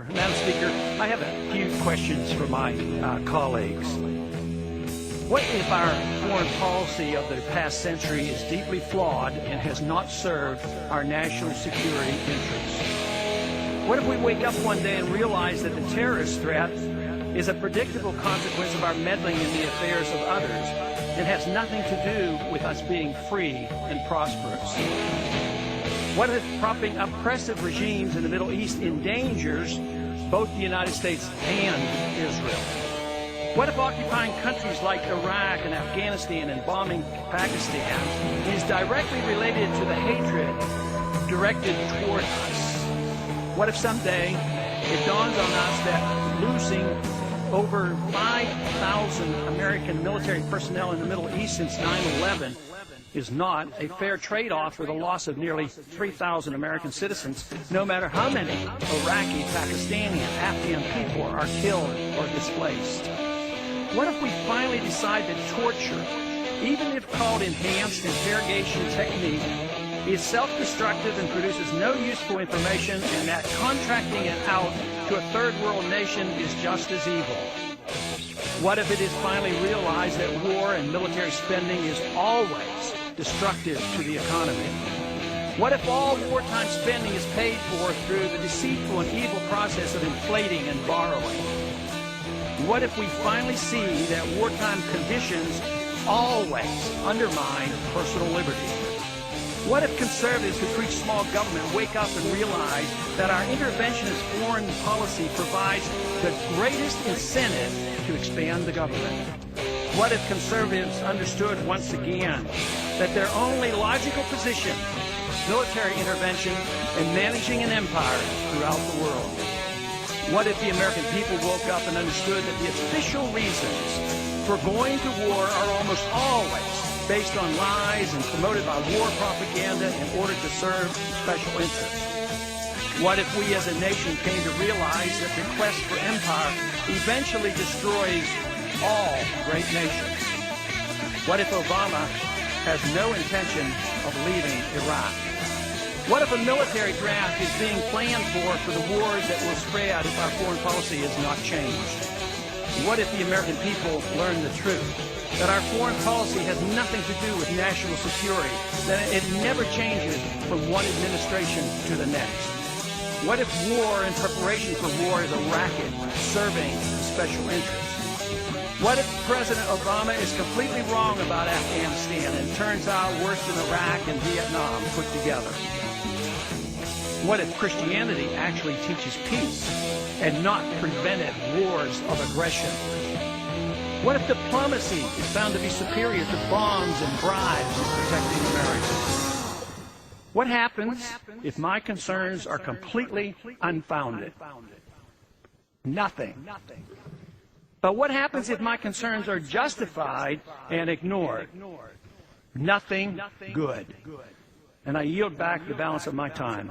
Madam Speaker, I have a few questions for my colleagues. What if our foreign policy of the past century is deeply flawed and has not served our national security interests? What if we wake up one day and realize that the terrorist threat is a predictable consequence of our meddling in the affairs of others and has nothing to do with us being free and prosperous? What if propping up oppressive regimes in the Middle East endangers both the United States and Israel? What if occupying countries like Iraq and Afghanistan and bombing Pakistan is directly related to the hatred directed toward us? What if someday it dawns on us that losing over 5,000 American military personnel in the Middle East since 9/11 is not a fair trade-off for the loss of nearly 3,000 American citizens, no matter how many Iraqi, Pakistani, and Afghan people are killed or displaced? What if we finally decide that torture, even if called enhanced interrogation technique, is self-destructive and produces no useful information, and that contracting it out to a third world nation is just as evil? What if it is finally realized that war and military spending is always destructive to the economy? What if all wartime spending is paid for through the deceitful and evil process of inflating and borrowing? What if we finally see that wartime conditions always undermine personal liberty? What if conservatives who preach small government wake up and realize that our interventionist foreign policy provides the greatest incentive to expand the government? What if conservatives understood once again that their only logical position, military intervention, and managing an empire throughout the world? What if the American people woke up and understood that the official reasons for going to war are almost always based on lies and promoted by war propaganda in order to serve special interests? What if we as a nation came to realize that the quest for empire eventually destroys all great nations? What if Obama has no intention of leaving Iraq? What if a military draft is being planned for the wars that will spread if our foreign policy is not changed? What if the American people learn the truth, that our foreign policy has nothing to do with national security, that it never changes from one administration to the next? What if war and preparation for war is a racket serving special interests? What if President Obama is completely wrong about Afghanistan and turns out worse than Iraq and Vietnam put together? What if Christianity actually teaches peace and not prevented wars of aggression? What if diplomacy is found to be superior to bombs and bribes in protecting America? What happens if my concerns are completely unfounded? Nothing. But what happens if my concerns are justified and ignored? Nothing good. And I yield back the balance of my time.